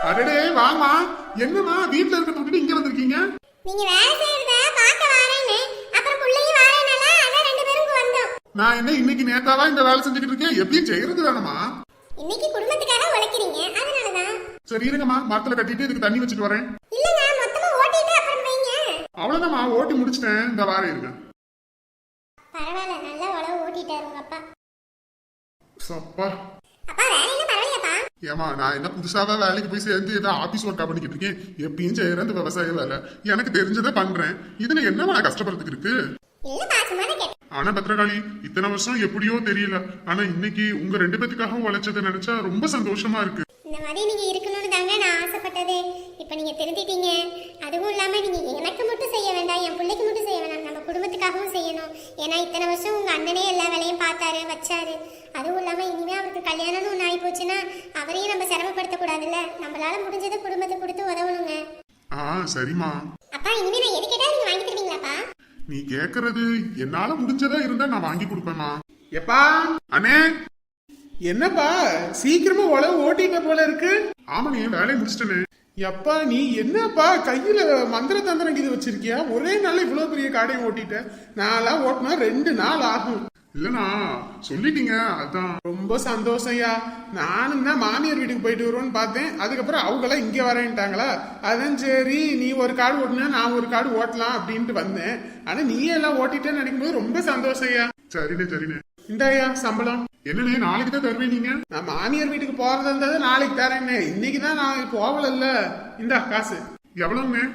அடடே வாமா. என்னமா வீட்ல இருக்க விட்டுட்டு இங்க வந்திருக்கீங்க? நீங்க வேலை செய்யறத பார்க்க வரேன்னு அப்புறம் புள்ளையும் வரேனால அதான் ரெண்டு பேரும் வந்தோம். நான் என்ன இன்னைக்கு நேத்தாவா இந்த வேலை செஞ்சுக்கிட்டு இருக்கேன்? எப்படியும் செய்யறது வேணுமா? இன்னைக்கு குடும்பத்துக்காக உழைக்கிறீங்க அதனாலதான். சரி இருங்கம்மா, மரத்துல கட்டிட்டு இதுக்கு தண்ணி வச்சுட்டு வரேன். இல்லங்க மொத்தமா ஓட்டிட்டு அப்புறம் வைங்க. அவ்வளவுதாம்மா, ஓட்டி முடிச்சிட்டேன். இந்த வாரம் இருங்க. பரவாயில்ல, நல்லா உழவு ஓட்டிட்டாரு உங்க அப்பா. சப்பா. அப்பா வேற என்ன பரவாயில்லப்பா. ஏமா நான் என்ன புதுசாவா வேலைக்கு போய் சேர்ந்து ஏதோ ஆபீஸ் ஒர்க்கா பண்ணிக்கிட்டு இருக்கேன். எப்பயும் செய்யறேன் இந்த விவசாய வேலை. எனக்கு தெரிஞ்சதை பண்றேன். இதுல என்னமா நான் கஷ்டப்படுறதுக்கு இருக்கு? இல்லப்பா சும்மா தான் கேட்டேன். ஆனா பத்ரகாளி, இத்தனை வருஷம் எப்படியோ தெரியல, ஆனா இன்னைக்கு உங்க ரெண்டு பேத்துக்காக உழைச்சதை நினைச்சா ரொம்ப சந்தோஷமா இருக்கு. இந்த மாதிரி நீங்க இருக்கணும்னு தாங்க நான் ஆசைப்பட்டது. இப்ப நீங்க திருந்திட்டீங்க. அதுவும் இல்லாம நீங்க எனக்கு மட்டும் செய்ய வேண்டாம், என் பிள்ளைக்கு மட்டும் செய்ய வேண்டாம், நம்ம குடும்பத்துக்காகவும் செய்யணும். ஏன்னா இத்தனை வருஷம் உங்க அண்ணனே எல்லா வேலையும் பார்த்தாரு வச்சாரு. அதுவும் இல்லாம இனிமே அவருக்கு கல்யாணம்னு ஒண்ணு ஆகி போச்சுன்னா அவரையும் நம்ம சிரமப்படுத்த கூடாதுல்ல. நம்மளால முடிஞ்சதை குடும்பத்துக்கு கொடுத்து உதவணுங்க. சரிம்மா. அப்பா இனிமே நான் எது கேட்டா நீங்க வாங்கி தருவீங்களாப்பா? நீ கேக்குறது என்னால முடிஞ்சதா இருந்தா நான் வாங்கி கொடுப்பேமா. எப்பா அண்ணே. என்னப்பா சீக்கிரமா உழவு ஓட்டிட்ட போல இருக்கு. ஆமா, நீ வேலையை முடிச்சிட்டனே. எப்பா நீ என்னப்பா கையில மந்திர தந்திரம் இது வச்சிருக்கியா? ஒரே நாள் இவ்வளவு பெரிய காடையை ஓட்டிட்ட. நான்லாம் ஓட்டினா 2 நாள் ஆகும். இல்லண்ணா சொல்லிட்டீங்க, அதான். ரொம்ப சந்தோஷம்யா. நானும் தான் மாமியார் வீட்டுக்கு போயிட்டு வருவோன்னு பார்த்தேன். அதுக்கப்புறம் அவங்களாம் இங்க வரேன்ட்டாங்களா, அதான் சரி நீ ஒரு காடு ஓட்டுனா நான் ஒரு காடு ஓட்டலாம் அப்படின்ட்டு வந்தேன். ஆனா நீ எல்லாம் ஓட்டிட்டேன்னு நினைக்கும் போது ரொம்ப சந்தோஷம்யா. சரிண்ணே சரிண்ணே. இந்தாயா சம்பளம். என்னண்ணே நாளைக்கு தான் தருவேன் நீங்க? நான் மாமியார் வீட்டுக்கு போறதா இருந்தா நாளைக்கு தரேன்னே. இன்னைக்குதான் நான் போகல. இந்தா காசு. எவ்வளவுண்ணே?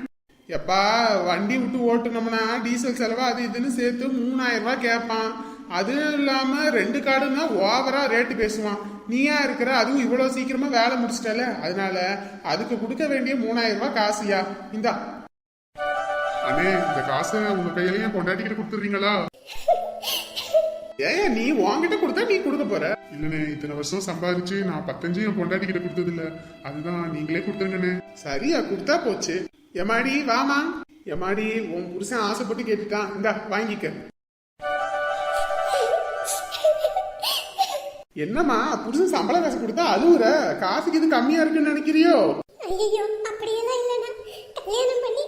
எப்பா வண்டி விட்டு ஓட்டுனோம்னா டீசல் செலவு அது இதுன்னு சேர்த்து 3000 ரூபாய் கேட்பான். அது இல்லாம 2 காடுன்னா ஓவரா ரேட்டு பேசுவான். நீயா இருக்கிற, அதுவும் இவ்வளவு சீக்கிரமா வேலை முடிச்சிட்டல, அதனால அதுக்கு கொடுக்க வேண்டிய 3000 ரூபாய் காசுயா. இந்தா. அண்ணே இந்த காசை உங்க கையிலயே கொண்டாடிக்கிட்டு கொடுத்துறீங்களா? ஏன் நீ உன்கிட்ட கொடுத்தா நீ கொடுக்க போற? இல்லண்ணே, இத்தனை வருஷம் சம்பாதிச்சு நான் 15 என் பொண்டாட்டிக்கிட்ட கொடுத்தது இல்ல, அதுதான் நீங்களே கொடுத்துருங்கண்ணே. சரியா கொடுத்தா போச்சு. எமாடி வாமா. எமாடி உன் புருஷன் ஆசைப்பட்டு கேட்டுட்டான், இந்தா வாங்கிக்க. என்னம்மா புருஷன் சம்பள காசு கொடுத்தா அழுவுற? காசுக்கு இது கம்மியா இருக்குன்னு நினைக்கிறியோ? ஐயோ அப்படியெல்லாம் இல்லைண்ணா. கல்யாணம் பண்ணி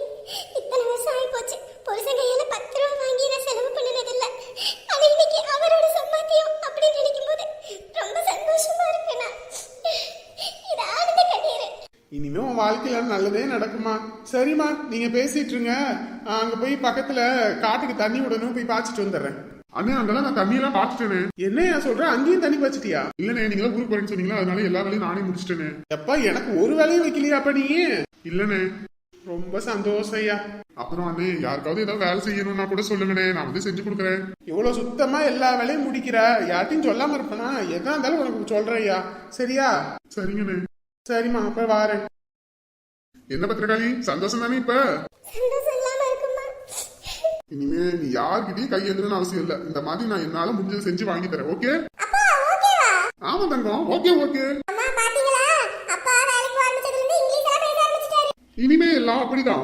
இத்தனை வருஷம் ஆகி போச்சு. புருஷன் கையில 10 ரூபா வாங்கி நான் செலவு பண்ணது இல்ல. ஆனா இன்னைக்கு அவரோட சம்பாத்தியம் அப்படின்னு நினைக்கும் போது ரொம்ப சந்தோஷமா இருக்குண்ணா. இது ஆனந்த கண்ணீர். இனிமே உன் வாழ்க்கையில நல்லதே நடக்குமா? சரிம்மா நீங்க பேசிட்டு இருங்க. அங்க போய் பக்கத்துல காட்டுக்கு தண்ணி விடணும், போய் பாய்ச்சிட்டு வந்துடுறேன். அண்ணே அங்கெல்லாம் நான் தண்ணியெல்லாம் பாத்துட்டேனே. என்னையா சொல்ற? அங்கேயும் தண்ணி பாய்ச்சிட்டியா? இல்லண்ணே, நீங்க தான் ஊருக்கு போறேன்னு சொன்னீங்களா, அதனால எல்லா வேலையும் நானே முடிச்சிட்டேனே. எப்பா எனக்கு ஒரு வேலையும் வைக்கலையாப்பா நீ? இல்லண்ணே. ரொம்ப சந்தோஷம்யா. அப்புறம் அண்ணே யாருக்காவது ஏதாவது வேலை செய்யணும்னா கூட சொல்லுங்கண்ணே, நான் வந்து செஞ்சு கொடுக்குறேன். இவ்வளவு சுத்தமா எல்லா வேலையும் முடிக்கிற, யார்ட்டையும் சொல்லாம இருப்பனா? எதா இருந்தாலும் உனக்கு சொல்றேயா, சரியா? சரிங்கண்ணே. சரிம்மா அப்ப வாரேன். என்ன பத்திரகாளி, சந்தோஷம் தானே? இப்ப சந்தோஷம் இல்லாம இருக்குமா? இனிமே நீ யார்கிட்டயும் கையெழுதுன்னு அவசியம் இல்ல. இந்த மாதிரி நான் என்னால முடிஞ்சதை செஞ்சு வாங்கி தரேன். ஓகே? அப்பா ஓகேவா? ஆமா தங்கம், ஓகே ஓகே. அம்மா பாத்தீங்களா? அப்பா வேலைக்கு ஆரம்பிச்சதுல இருந்து இங்கிலீஷ் எல்லாம் பேச ஆரம்பிச்சிட்டாரு. இனிமே எல்லாம் அப்படிதான்.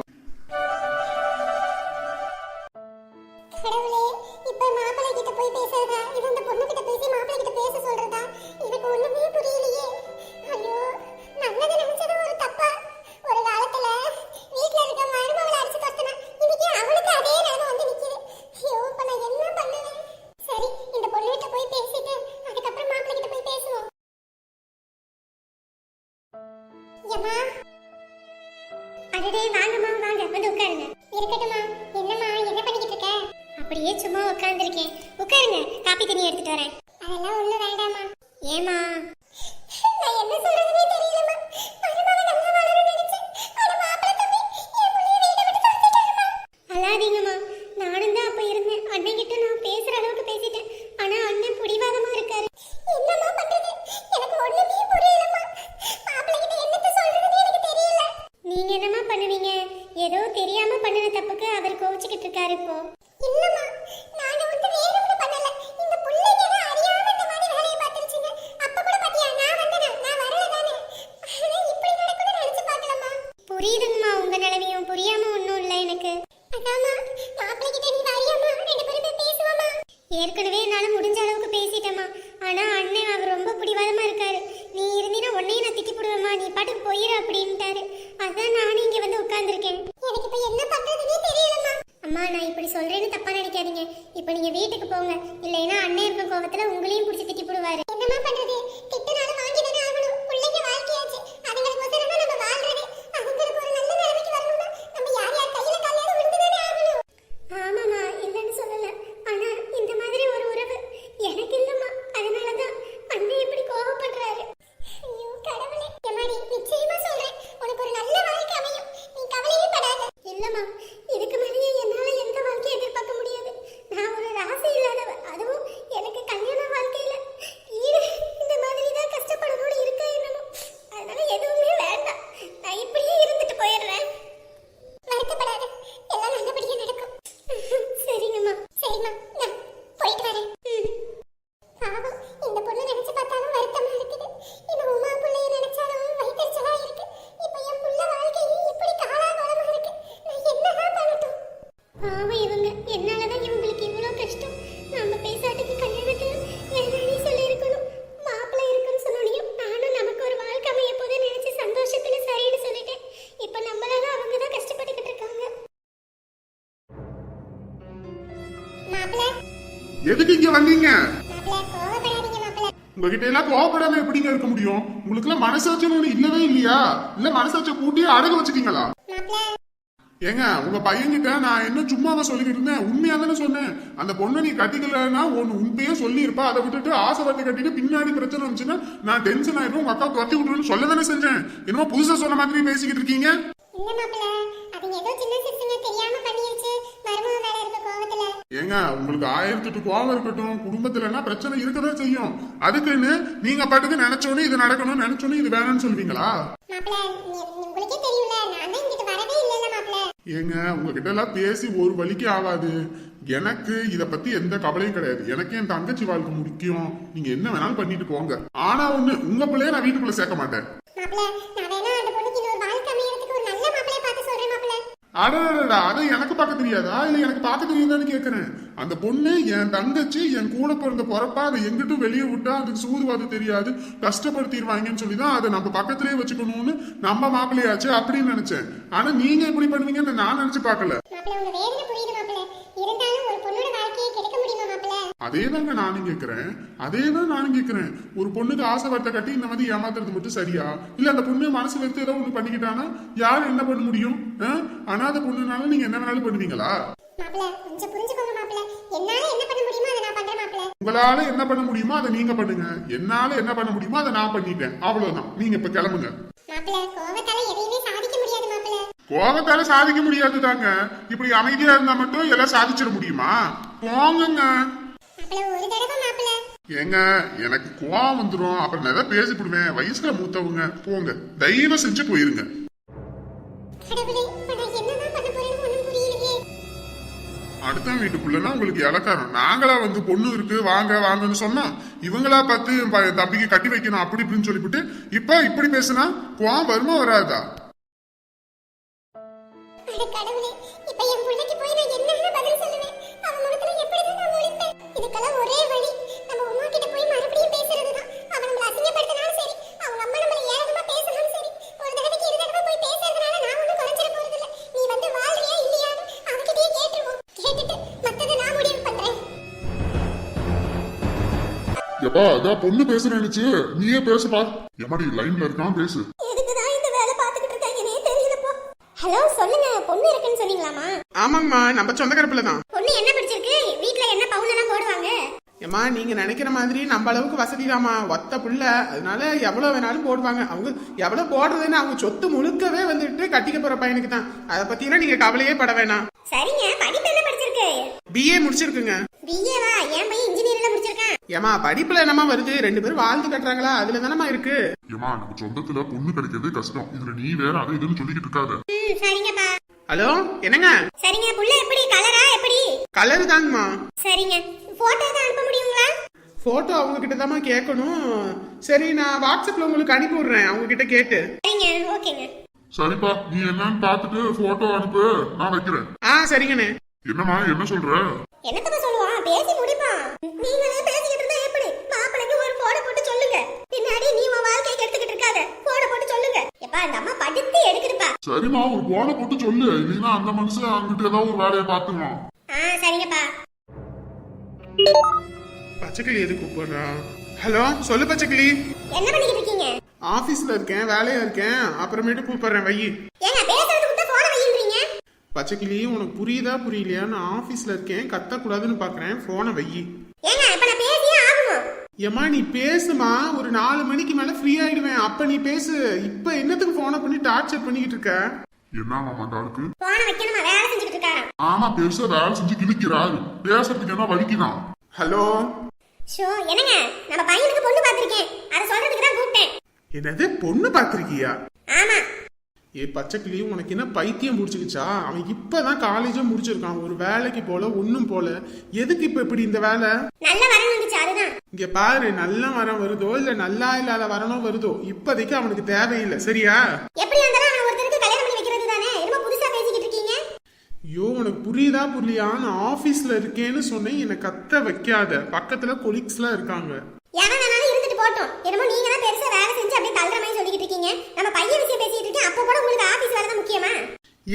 கடவுளே, இப்ப மாப்பிள்ளை கிட்ட போய் பேசுறதா இது அந்த பொண்ணு கிட்ட பேசி மாப்பிள்ளை கிட்ட பேச சொல்றதா? எனக்கு ஒண்ணுமே புரியலையே. ஐயோ, நல்லது நினைச்சது ஒரு தப்பா? ஒரு காலத்துல வீட்ல இருக்க மருமகளை அடிச்சு தொட்டனா இன்னைக்கு அவளுக்கு அதே நிலைமை வந்து நிக்குது. ஐயோ, இப்ப நான் என்ன பண்ணுவேன்? சரி, இந்த பொண்ணு கிட்ட போய் பேசிட்டு அதுக்கப்புறம் மாப்பிள்ளை கிட்ட போய் பேசுவோம். ஏம்மா, அடடே வாங்கம்மா வாங்க, வந்து உட்காருங்க. இருக்கட்டும்மா. என்னம்மா என்ன பண்ணிக்கிட்டு இருக்க? அப்படியே சும்மா உட்கார்ந்துருக்கேன். உட்காருங்க, காப்பி தண்ணி எடுத்துட்டு வரேன். அதெல்லாம் ஒண்ணும் வேண்டாமா. ஏமா? நான் என்ன சொல்றதுனே தெரியலமா. மருமக நல்லா வளரும் நினைச்சேன். ஆனா மாப்பிள்ளை தம்பி என் புள்ளைய வீட்டை விட்டு துரத்திட்டாருமா. அழாதீங்கம்மா. நானும் தான் அப்ப இருந்தேன். அண்ணன் கிட்ட நான் பேசுற அளவுக்கு பேசிட்டேன். ஆனா அண்ணன் பிடிவாதமா இருக்காரு. என்னம்மா பண்றது? எனக்கு ஒண்ணுமே புரியலமா. மாப்பிள்ளை கிட்ட என்னத்த சொல்றதுனே எனக்கு தெரியல. நீங்க என்னம்மா பண்ணுவீங்க? ஏதோ தெரியாம பண்ணின தப்புக்கு அவர் கோவிச்சுக்கிட்டு இருக்காரு இப்போ. இல்லம்மா, நான் வந்து வேணும்னு பண்ணல. இந்த புள்ளைங்க தான் அறியாம இந்த மாதிரி வேலைய பார்த்துருச்சுங்க. அப்ப கூட பாத்தியா நான் வந்தேனா? நான் வரல தானே. ஆனா இப்படி நடக்கும்னு நினைச்சு பார்க்கலம்மா. புரியுதுங்கம்மா, உங்க நிலைமையும் புரியாம ஒண்ணும் இல்ல எனக்கு. அதாம்மா அண்ணன் இருக்கும் கோபத்துல உங்களையும் பிடிச்சி திட்டி போடுவாரு. என்னமா பண்றது? திட்டுனாலும் வாங்கி தானே ஆகணும். பிள்ளைங்க வாழ்க்கையாச்சு. அதுங்களுக்கு ஒசரம் தான் நம்ம வாழ்றது. அதுங்களுக்கு ஒரு நல்ல நிலைமைக்கு வரணும்னா நம்ம யார் யார் கையில காலையாவது விழுந்து தானே ஆகணும். ஆமாமா, இல்லைன்னு சொல்லல. ஆனா இந்த மாதிரி ஒரு உறவு எனக்கு இல்லம்மா. அதனாலதான் அண்ணன் இப்படி கோபப்படுறாரு. ஐயோ கடவுளே. எம்மாடி, நிச்சயமா சொல்றேன், உனக்கு ஒரு நல்ல வாழ்க்கை அமையும். நீ கவலையே படாத. இல்லம்மா, இதுக்கு மேலேயே என்னால எந்த வாழ்க்கையை எதிர்பார்க்க முடியாது. நான் ஒரு ராசி இல்லாதவ. அதுவும் எனக்கு கல்யாண வாழ்க்கையில ஈடு இந்த மாதிரி தான் கஷ்டப்படணும்னு இருக்கா என்னமோ. அதனால எதுவுமே வேண்டாம். நான் இப்படியே இருந்துட்டு போயிடுறேன். வருத்தப்படாத, எல்லாம் நல்லபடியா நடக்கும். சரிங்கம்மா. சரிம்மா, நான் போயிட்டு வரேன். பாவம், இந்த பொண்ணு நினைச்சு பார்த்தாலும் வருத்தமா இருக்குது. இந்த உமா புள்ளைய நினைச்சாலும் வயித்தெரிச்சலா இருக்கு. இப்ப என் புள்ள வாழ்க்கையே இப்படி காலாகாலமா இருக்கு. நான் என்னதான் பண்ணட்டும்? பாவம் இவங்க. என்னாலதான் இவங்களுக்கு இவ்வளவு கஷ்டம். நம்ம பேசாட்டுக்கு கல்யாணத்துல வேணானே சொல்லி இருக்கணும். மாப்பிள்ளை இருக்குன்னு சொன்னோனையும் நானும் நமக்கு ஒரு வாழ்க்கை அமைய போதே நினைச்சு சந்தோஷத்துல சரின்னு சொல்லிட்டேன். இப்ப நம்மளால அவங்க தான் கஷ்டப்பட்டுக்கிட்டு இருக்காங்க. மாப்பிள்ளை, எதுக்கு இங்க வந்தீங்க? மாப்பிள்ளை கோவப்படாதீங்க மாப்பிள்ளை. உங்ககிட்ட எல்லாம் கோவப்படாம எப்படிங்க இருக்க முடியும்? உங்களுக்கு எல்லாம் மனசாட்சின்னு ஒண்ணு இல்லவே இல்லையா? இல்ல மனசாட்சியை கூட்டி அடகு வச்சுட்டீங்களா? மாப்பிள்ளை, ஏங்க, உங்க பையன்கிட்ட நான் என்ன சும்மாவா சொல்லிக்கிட்டு இருந்தேன்? உண்மையா தானே சொன்னேன். அந்த பொண்ணை நீ கட்டிக்கலன்னா ஒன்னு உண்மையே சொல்லியிருப்பா. அதை விட்டுட்டு ஆசை வார்த்தை கட்டிட்டு பின்னாடி பிரச்சனை வந்துச்சுன்னா நான் டென்ஷன் ஆயிடும், உங்க அக்கா துரத்தி விட்டுருன்னு சொல்ல தானே செஞ்சேன். என்னமோ புதுசா சொன்ன மாதிரி பேசிக்கிட்டு இருக்கீங்க. இல்ல மாப்பிள்ளை, அது ஏதோ சின்ன சிறுசுங்க தெரியாம பண்ணிருச்சு. மருமக மேல இருக்க கோவத்துல. ஏங்க, உங்களுக்கு 1008 கோவம் இருக்கட்டும், குடும்பத்துலன்னா பிரச்சனை இருக்கதான் செய்யும். அதுக்குன்னு நீங்க பாட்டுக்கு நினைச்சோன்னு இது நடக்கணும்னு நினைச்சோன்னு இது வேணும்னு சொல்வீங்களா? மாப்பிள்ளை, உங்களுக்கே தெரியும்ல, நான் தான் இங்கிட்டு வரவே இல்லைல்ல மாப்பிள்ளை. ஏங்க, உங்ககிட்ட எல்லாம் பேசி ஒரு வழிக்கு ஆகாது. எனக்கு இத பத்தி எந்த கவலையும் கிடையாது. எனக்கு என் தங்கச்சி வாழ்க்கை முக்கியம். நீங்க என்ன வேணாலும் பண்ணிட்டு போங்க. ஆனா ஒண்ணு, உங்க பிள்ளைய நான் வீட்டுக்குள்ள சேர்க்க மாட்டேன். மாப்பிள்ளை, நான் வேணா அந்த பொண்ணுக்கு இன்னொரு வாழ்க்கை அமையறதுக்கு ஒரு நல்ல மாப்பிள்ளைய பார்த்து சொல்றேன் மாப்பிள்ளை. அடடா, அதை எனக்கு பார்க்க தெரியாதா? இல்ல எனக்கு பார்க்க தெரியாதான்னு கேக்குறேன். அந்த பொண்ணு என் தங்கச்சி, என் கூட பிறந்த பொறப்பா. அதை எங்கிட்டும் வெளியே விட்டா அதுக்கு சூதுவாது தெரியாது, கஷ்டப்படுத்திடுவாங்கன்னு சொல்லிதான் அதை நம்ம பக்கத்திலேயே வச்சுக்கணும்னு நம்ம மாப்பிள்ளையாச்சு அப்படின்னு நினைச்சேன். ஆனா நீங்க எப்படி பண்ணுவீங்கன்னு நான் நினைச்சு பார்க்கல. மாப்பிள்ளை, உங்க வேதனை புரியுது மாப்பிள்ளை. இருந்தாலும் ஒரு பொண்ணோட வாழ்க்கையை கெடுக்க முடியுமா மாப்பிள்ளை? அதேதாங்க நானும் கேக்குறேன். ஒரு பொண்ணுக்கு ஆசை வார்த்தை கட்டி இந்த மாதிரி ஏமாத்துறது மட்டும் சரியா? இல்ல அந்த பொண்ணு மனசு வைத்து ஏதோ ஒண்ணு பண்ணிக்கிட்டானா யார் என்ன பண்ண முடியும்? அனாத பொண்ணுனால நீங்க என்ன வேணாலும் பண்ணுவீங்களா? மாப்பிள்ளை, கொஞ்சம் புரிஞ்சுக்கோங்க மாப்பிள்ளை. என்னால என்ன பண்ண முடியுமோ அதை நான் பண்றேன் மாப்பிள்ளை. உங்களால என்ன பண்ண முடியுமோ அதை நீங்க பண்ணுங்க. என்னால என்ன பண்ண முடியுமோ அதை நான் பண்ணிட்டேன். அவ்வளவுதான். நீங்க இப்ப கிளம்புங்க. மாப்பிள்ளை, கோவத்தால எதையுமே சாதிக்க முடியாது மாப்பிள்ளை. கோபத்தால சாதிக்க முடியாது தாங்க. இப்படி அமைதியா இருந்தா மட்டும் எல்லாம் சாதிச்சிட முடியுமா? போங்கங்க. மாப்பிள்ளை, ஒரு தடவை மாப்பிள்ளை. ஏங்க, எனக்கு கோவம் வந்துடும். அப்புறம் நான் ஏதாவது பேசிவிடுவேன். வயசுல மூத்தவங்க. போங்க, தயவு செஞ்சு போயிருங்க. கடவுளே, இப்ப நான் என்னதான் பண்ண போறேன்னு ஒண்ணும் புரியலையே. அடுத்த வீட்டுக்குள்ளனா உங்களுக்கு இலக்காரம். நாங்களா வந்து பொண்ணு இருக்கு வாங்க வாங்கன்னு சொன்னா இவங்களா பார்த்து என் தம்பிக்கு கட்டி வைக்கணும் அப்படி இப்படின்னு சொல்லிவிட்டு இப்ப இப்படி பேசுனா கோவம் வருமா வராதா? அட கடவுளே, இப்ப என் புள்ளைக்கு போய் நான் என்னன்னு பதில் சொல்லுவேன்? அவன் முகத்துல எப்படிதான் நான் முழிப்பேன்? இதுக்கெல்லாம் ஒரே வழி, நம்ம உமா கிட்ட போய் மறுபடியும் பேசுறதுதான். அவன் நம்மள அசிங்கப்படுத்தினாலும் சரி, அவங்க அம்மா நம்மள ஏளனமா பேசினாலும் சரி, ஒரு தடவைக்கு இரு தடவை போய் பேசுறதுனால நான் ஒன்னும் குறைஞ்சிட போறது இல்ல. நீ வந்து வாழ்றியா இல்லையான்னு அவகிட்டயே கேட்டுருவோம். கேட்டுட்டு மத்ததை நான் முடிவு பண்றேன். எப்பா அதான் பொண்ணு பேச நினைச்சு நீயே பேசுப்பா. எம்மாடி லைன்ல இருக்கான், பேசு. எதுக்குதான் இந்த வேலை பாத்துக்கிட்டு இருக்காங்கன்னே தெரியலப்பா. ஹலோ, சொல்லுங்க. பொண்ணு இருக்குன்னு சொன்னீங்களாமா? ஆமாங்கம்மா, நம்ம சொந்தக்கரப்புல தான். பொண்ணு என்ன படிச்சிருக்கு? வீட்ல என்ன பவுனெல்லாம் போடுவாங்க? ஏமா, நீங்க நினைக்கிற மாதிரி நம்ம அளவுக்கு வசதிதாம்மா. ஒத்த புள்ள, அதனால எவ்வளவு வேணாலும் போடுவாங்க. அவங்க எவ்வளவு போடுறதுன்னு அவங்க சொத்து முழுக்கவே வந்துட்டு கட்டிக்க போற பையனுக்கு தான். அதை பத்தினா நீங்க கவலையே பட வேணாம். சரிங்க, படிப்பு என்ன படிச்சிருக்கு? பிஏ முடிச்சிருக்குங்க. பிஏவா? என் பையன் இன்ஜினியரிங்ல முடிச்சிருக்கான். ஏமா, படிப்புல என்னமா வருது? 2 பேரும் வாழ்ந்து கட்டுறாங்களா, அதுல தானமா இருக்கு. ஏமா, நம்ம சொந்தத்துல பொண்ணு கிடைக்கிறது கஷ்டம். இதுல நீ வேற அதை இதுன்னு சொல்லிக்கிட்டு இருக்காத. சரிங்கப்பா. ஹலோ, என்னங்க? சரிங்க, புள்ள எப்படி? கலரா எப்படி? கலர் தாங்கம்மா. சரிங்க, போட்டோ தான் அனுப்ப முடியுங்களா? போட்டோ அவங்க கிட்ட தாம்மா கேட்கணும். சரி, நான் வாட்ஸ்அப்ல உங்களுக்கு அனுப்பி விடுறேன், அவங்க கிட்ட கேட்டு. சரிங்க, ஓகேங்க. சரிப்பா, நீ என்னன்னு பாத்துட்டு போட்டோ அனுப்பு, நான் வைக்கிறேன். சரிங்கண்ணே. என்னம்மா, என்ன சொல்ற? என்னத்தப்பா சொல்லுவான்? பேசி முடிப்பான். நீங்களே பேசிக்கிட்டு இருந்தா எப்படி? மாப்பிளைக்கு ஒரு போட போட்டு சொல்லுங்க. பின்னாடி நீ உன் வாழ்க்கையை கெடுத்துக்கிட்டு இருக்காத. போட போட்டு சொல்லுங்க. எப்பா, அந்த அம்மா படுத்து எடுக்குதுப்பா. சரிம்மா, ஒரு போன போட்டு சொல்லு. இல்லைன்னா அந்த மனுஷன் அங்கிட்டு ஏதாவது ஒரு வேலையை பாத்துருவான். சரிங்கப்பா. பச்சைக்கிளி எது கூப்பிடுறா? ஹலோ, சொல்லு பச்சைக்கிளி. என்ன பண்ணிக்கிட்டு இருக்கீங்க? ஆபீஸ்ல இருக்கேன், வேலையா இருக்கேன், அப்புறமேட்டு கூப்பிடுறேன், வை. ஏங்க பேசுறதுக்கு கூட போன வைன்றீங்க? பச்சைக்கிளி, உனக்கு புரியுதா புரியலையா? நான் ஆபீஸ்ல இருக்கேன், கத்தக்கூடாதுன்னு பாக்குறேன், போனை வை. ஏங்க இப்ப நான் பேசியே ஆகணும். ஏமா நீ பேசுமா, ஒரு 4 மணிக்கு மேல ஃப்ரீ ஆயிடுவேன், அப்ப நீ பேசு. இப்ப என்னத்துக்கு போனை பண்ணி டார்ச்சர் பண்ணிக்கிட்டு இருக்க? என்ன மாமா டாருக்கு? போன வைக்கணுமா? வேலை செஞ்சுட்டு இருக்காரு. ஆமா பெருசா வேலை செஞ்சு கிழிக்கிறாரு, பேசுறதுக்கு என்ன வலிக்குதான்? ஹலோ. ஷோ என்னங்க, நம்ம பையனுக்கு பொண்ணு பார்த்திருக்கேன், அத சொல்றதுக்கு தான் கூப்பிட்டேன். என்னது, பொண்ணு பாத்திருக்கியா? ஆமா. ஏ பச்சைக்கிளி, உனக்கு என்ன பைத்தியம் முடிச்சுக்கிச்சா? அவன் இப்பதான் காலேஜும் முடிச்சிருக்கான், ஒரு வேலைக்கு போல ஒன்னும் போல. எதுக்கு இப்ப இப்படி இந்த வேலை? நல்ல வரன் வந்துச்சு அதுதான். இங்க பாரு, நல்ல மரம் வருதோ இல்ல நல்லா இல்லாத வரணும் வருதோ, இப்போதைக்கு அவனுக்கு தேவையில்லை, சரியா? எப்படி இருந்தாலும் அவன் ஒருத்தருக்கு கல்யாணம் பண்ணி வைக்கிறது தானே. என்னமோ புதுசா பேசிக்கிட்டு இருக்கீங்க. ஐயோ, உனக்கு புரியுதா புரியலையா? நான் ஆபீஸ்ல இருக்கேன்னு சொன்னேன், என்னை கத்த வைக்காத. பக்கத்துல கொலீக்ஸ்லாம் இருக்காங்க. எவன் வேணாலும் இருந்துட்டு போட்டோம். என்னமோ நீங்க தான் பெருசா வேலை செஞ்சு அப்படியே தள்ளுற மாதிரி சொல்லிக்கிட்டு இருக்கீங்க. நம்ம பையன் விஷயம் பேசிட்டு இருக்கேன், அப்போ கூட உங்களுக்கு ஆபீஸ் வேலை தான் முக்கியமா?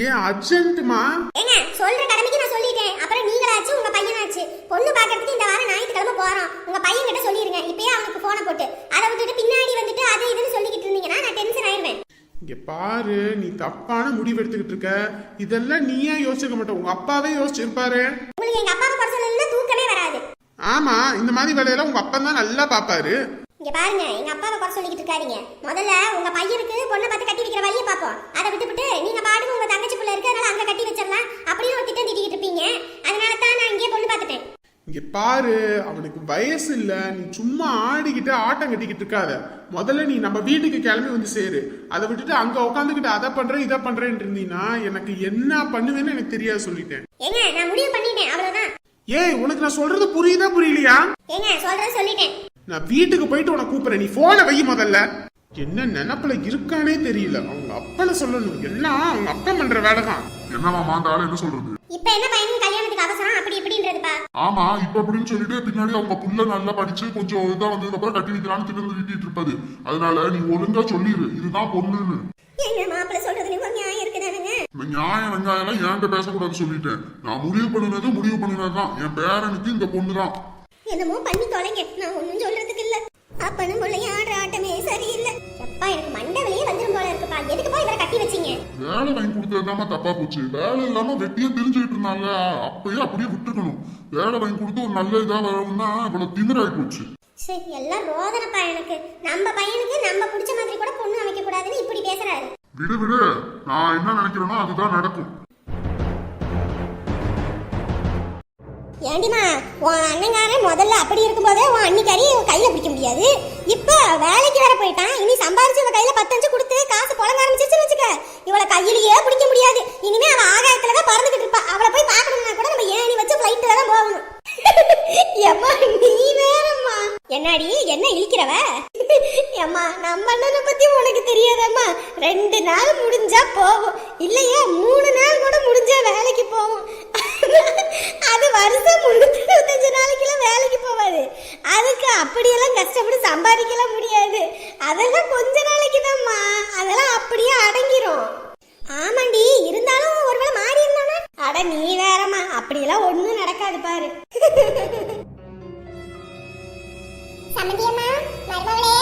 ஏன் அர்ஜென்ட்மா? ஏங்க சொல்ற கடமைக்கு நான் சொல்லிட்டேன், அப்புறம் நீங்களாச்சு உங்க பையனாச்சு. பொண்ணு பார்க்கறதுக்கு இந்த வாரம் ஞாயிற்றுக்கிழமை போறோம். உங்க பையன் கிட்ட சொல்லிருங்க, இப்பயே அவனுக்கு போனை போட்டு. அதை விட்டுட்டு பின்னாடி வந்துட்டு அது இதுன்னு சொல்லிக்கிட்டு இருந்தீங்கன்னா நான் டென்ஷன் ஆயிடுவேன். இங்க பாரு, நீ தப்பான முடிவு எடுத்துக்கிட்டு இருக்க. இதெல்லாம் நீயே யோசிக்க மாட்ட, உங்க அப்பாவே யோசிச்சிருப்பாரு. உங்களுக்கு எங்க அப்பாவை குறை சொல்லணும்னா தூக்கமே வராது. ஆமா, இந்த மாதிரி வேலையெல்லாம் உங்க அப்பா தான் நல்லா பாப்பாரு. இங்க பாருங்க, எங்க அப்பாவை குறை சொல்லிக்கிட்டு இருக்காதீங்க. முதல்ல உங்க பையனுக்கு பொண்ணை பார்த்து கட்டி வைக்கிற வழியை பார்ப்போம். அதை விட்டுவிட்டு நீங்க பாட்டுக்கு உங்க தங்கச்சி பிள்ளை இருக்கிறதுனால அங்க கட்டி வச்சிடலாம் அப்படின்னு ஒரு திட்டம் திட்டிக்கிட்டு இருப்பீங்க. அதனால தான் நான் இங்கே பொண்ணு பார்த்துட்டேன். இங்க பாரு, அவனுக்கு வயசு இல்ல, நீ சும்மா ஆடிக்கிட்டு ஆட்டம் கட்டிக்கிட்டு இருக்காத. முதல்ல நீ நம்ம வீட்டுக்கு கிளம்பி வந்து சேரு. அதை விட்டுட்டு அங்க உட்காந்துக்கிட்டு அதை பண்றேன் இதை பண்றேன்னு இருந்தீங்கன்னா எனக்கு என்ன பண்ணுவேன்னு எனக்கு தெரியாது, சொல்லிட்டேன். ஏங்க நான் முடிவு பண்ணிட்டேன், அவ்வளவுதான். ஏய், உனக்கு நான் சொல்றது புரியுதா புரியலையா? ஏங்க சொல்றேன் சொல்லிட்டேன். நான் வீட்டுக்கு போயிட்டு உனக்கு கூப்பிடுறேன், நீ போனை வை முதல்ல. என்ன நினைப்புல இருக்கானே தெரியல. அவங்க அப்பனை சொல்லணும், எல்லாம் அவங்க அப்பா பண்ற வேலைதான். என்ன மாமா அந்த ஆளு என்ன சொல்றது? இப்ப என்ன பையனுக்கு கல்யாணத்துக்கு அவசரம் அப்படி இப்படின்றதுப்பா? ஆமா இப்ப அப்படின்னு சொல்லிட்டு பின்னாடி அவங்க புள்ள நல்லா படிச்சு கொஞ்சம் இதா வந்ததுக்கு அப்புறம் கட்டி வைக்கலாம்னு திறந்து விட்டிட்டு இருப்பது. அதனால நீ ஒழுங்கா சொல்லிரு, இதுதான் பொண்ணுன்னு. எங்க மாப்பிள்ள சொல்றதுல கொஞ்சம் நியாயம் இருக்குதானுங்க? நியாயம் வெங்காயம் எல்லாம் என்கிட்ட பேசக்கூடாது சொல்லிட்டேன். நான் முடிவு பண்ணினதுதான் என் பேரனுக்கு இந்த பொண்ணுதான். என்னமோ பண்ணி தொலைங்க, நான் ஒண்ணும் சொல்றதுக்கு இல்ல. அப்பனும் பிள்ளைய ஆடுற ஆட்டமே சரியில்லை. எப்பா எனக்கு மண்டை வெளியே வந்துடும் போல இருக்குப்பா. எதுக்குப்பா இவரை கட்டி வச்சீங்க? வேலை வாங்கி கொடுத்ததுதாம தப்பா போச்சு. வேலை இல்லாம வெட்டியா தெரிஞ்சுக்கிட்டு இருந்தாங்க, அப்பயே அப்படியே விட்டுக்கணும். வேலை வாங்கி கொடுத்து ஒரு நல்ல இதா வரணும்னா இவ்வளவு திமிராகி போச்சு. சரி, எல்லாம் ரோதனைப்பா எனக்கு. நம்ம பையனுக்கு நம்ம பிடிச்ச மாதிரி கூட பொண்ணு அமைக்க கூடாதுன்னு இப்படி பேசுறாரு. விடு விடு, நான் என்ன நினைக்கிறேனோ அதுதான் நடக்கும். ஏண்டிமா, உன் அண்ணங்காரன் முதல்ல அப்படி இருக்கும்போதே உன் அன்னிக்காரி கையில பிடிக்க முடியாது. இப்ப வேலைக்கு வேற போயிட்டான். இனி சம்பாரிச்சு இவ கையில 10 கொடுத்து காசு புழங்க ஆரம்பிச்சிருச்சுன்னு வச்சுக்க, இவளை கையிலேயே பிடிக்க முடியாது. இனிமே அவ ஆகாயத்துலதான் பறந்துகிட்டு இருப்பா. அவளை போய் பார்க்கணும்னா கூட நம்ம ஏணி வச்சு பிளைட்ல தான் போகணும். ஏம்மா நீ வேறம்மா. என்னடி என்ன இழிக்கிறவ? ஏம்மா நம்ம அண்ணனை பத்தி உனக்கு தெரியாதம்மா. 2 நாள் முடிஞ்சா போவோம், இல்லையா 3 நாள் கூட முடிஞ்சா வேலைக்கு போவோம். அது வருஷம் 365 நாளைக்கெல்லாம் வேலைக்கு போவாது. அதுக்கு அப்படியெல்லாம் கஷ்டப்பட்டு சம்பாதிக்கலாம் முடியாது. அதெல்லாம் கொஞ்ச நாளைக்கு தான்மா, அதெல்லாம் அப்படியே அடங்கிரும். ஆமாண்டி, இருந்தாலும் ஒருவேளை மாறி இருந்தானா? அட நீ வேறம்மா, அப்படியெல்லாம் ஒண்ணும் நடக்காது பாரு. சமந்தியம்மா, மருமகளே